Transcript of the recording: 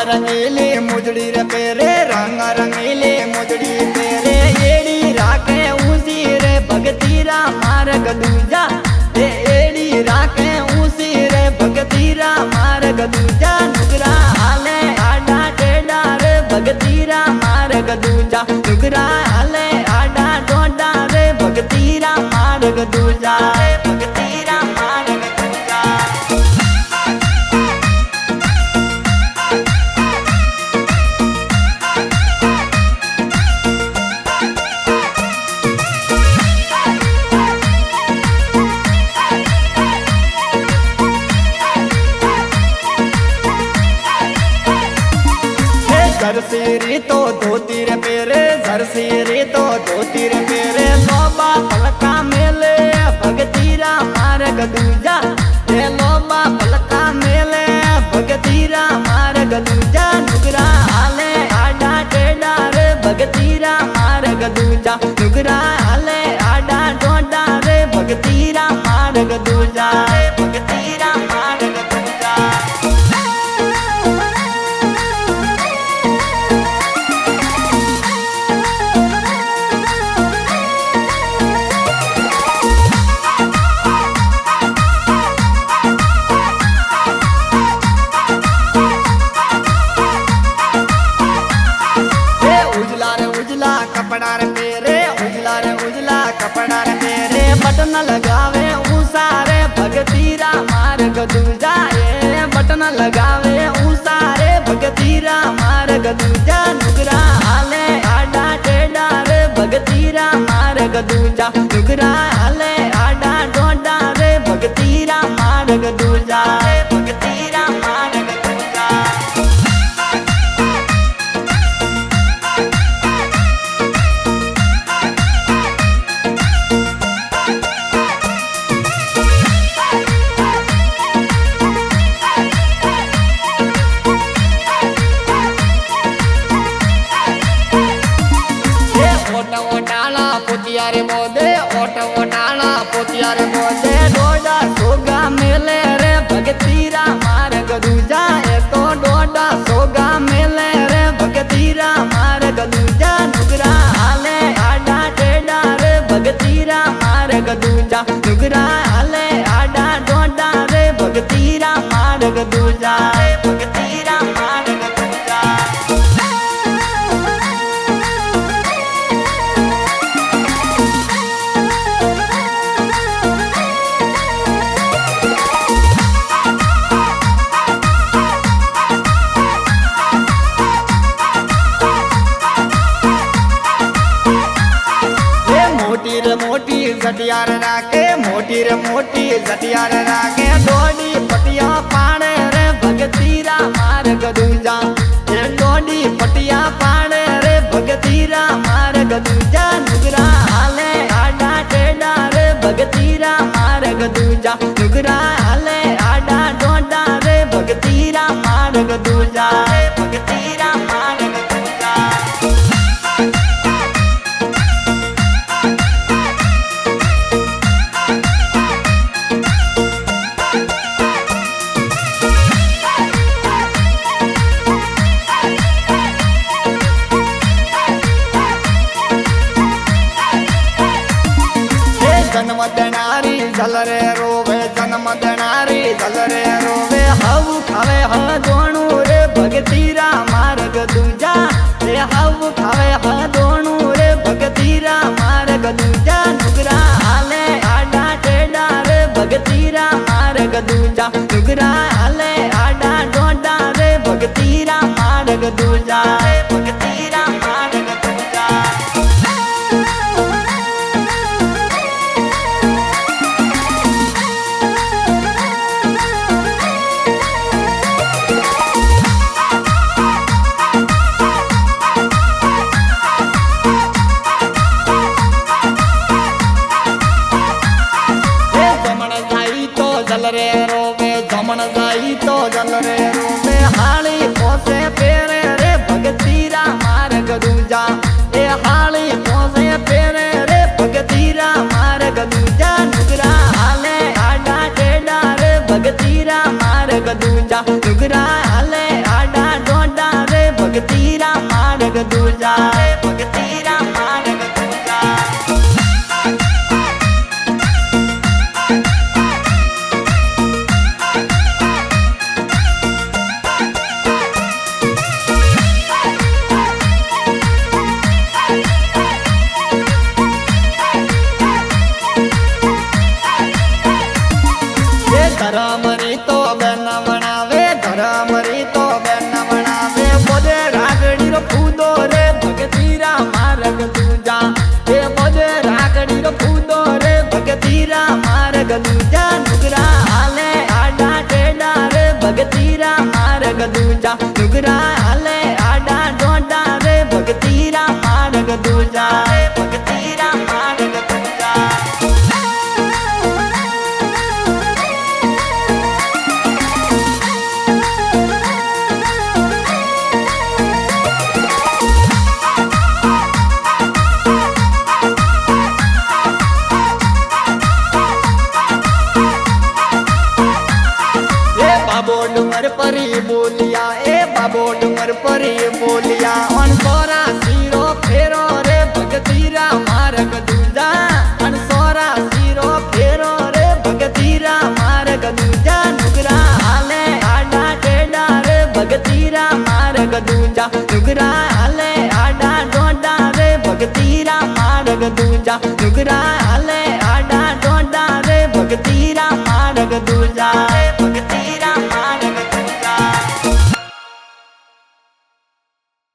रंगीले मुजड़ी रे पेरे रंग रंगीले मुजड़ी पेरे एड़ी राखे ऊंची रे भगतीरा मार्ग दूजा एड़ी राखे ऊंची रे भगतीरा मार्ग दूजा नुगरा हाले आडा टेडा रे भगतीरा मार्ग दूजा नुगरा हाले आडा टोडा रे भगतीरा मार्ग दूजा भगतीरा मार्ग दूजा। जरसी तो धोती रे पेरे जरसी तो धोती रे पेरे लोबा पलका मेले भगतीरा मार्ग दूजा रे लोबा पलका मेले भगतीरा मार्ग दूजा नुगरा हाले आडा टेडा रे भगतीरा मार्ग दूजा नुगरा हाले आडा टोडा रे भगतीरा मार्ग दूजा भगतीरा मार्ग दूजा। कपड़ा रे पेरे उजला कपड़ा रे पेरे बटन लगावे उसारे भगतीरा मार्ग दूजा रे बटन लगावे उसारे भगतीरा मार्ग दूजा नुगरा हाले आडा टेडा रे भगतीरा मार्ग दूजा नुगरा हाले आडा टोडा रे भगतीरा मार्ग दूजा भगतीरा मार्ग दूजा। पोतियारे मोदे ओटाला पोतियारे मोदे डोडा सोगा मेले रे भगतीरा मार्ग दूजा तो डोडा सोगा मेले रे भगतीरा मार्ग दूजा नुगरा हाले आडा टेडा रे भगतीरा मार्ग दूजा नुगरा हाले आडा डोडा रे भगतीरा मार्ग दूजा भगतीरा मार्ग दूजा। मोटी जटियार राखे मोटी रे मोटी जटियार राखे डोडी पटिया पाणे रे भगतीरा मार्ग दूजा डोडी पटिया पाणे रे भगतीरा मार्ग दूजा नुगरा हाले आडा टेडा रे भगतीरा मार्ग दूजा नुगरा हाले आडा टोडा रे भगतीरा मार्ग दूजा भगतीरा मार्ग दूजा। जन्म देनारी झलरे रोवे जन्म देनारी झलरे रोवे हव खावे ह दोणू रे भगतीरा मार्ग दूजा रे हव खावे ह दोणू रे भगतीरा मार्ग दूजा नुगरा हाले आडा टेडा रे भगतीरा मार्ग दूजा नुगरा हाले आडा टोडा रे भगतीरा मार्ग दूजा भगतीरा मार्ग दूजा। दूजा नुगरा हाले आडा डोडा रे भगतीरा मार्ग दूजा रे भगतीरा मार्ग दूजा धरमरी तो बेन बनावे धरमरी तो बेन बनावे बोले रागड़ी रो फूदो रे भगतीरा मार्ग दूजा हे बोले रागड़ी रो फूदो रे भगतीरा मार्ग दूजा नुगरा हाले आडा टेडा रे भगतीरा मार्ग दूजा नुगरा हाले आडा डोडा रे भगतीरा मार्ग दूजा रे भगतीरा मार्ग दूजा बाबो डूंगर परी बोलिया ए बाबो डूंगर परी बोलिया अन सोरा सीरो फेरो रे भगतीरा मार्ग दूजा अन सोरा सीरो फेरो रे भगतीरा मार्ग दूजा नुगरा हाले आडा टेडा रे भगतीरा मार्ग दूजा नुगरा हाले आडा डोडा रे भगतीरा मार्ग दूजा नुगरा हाले आडा डोडा रे भगतीरा मार्ग दूजा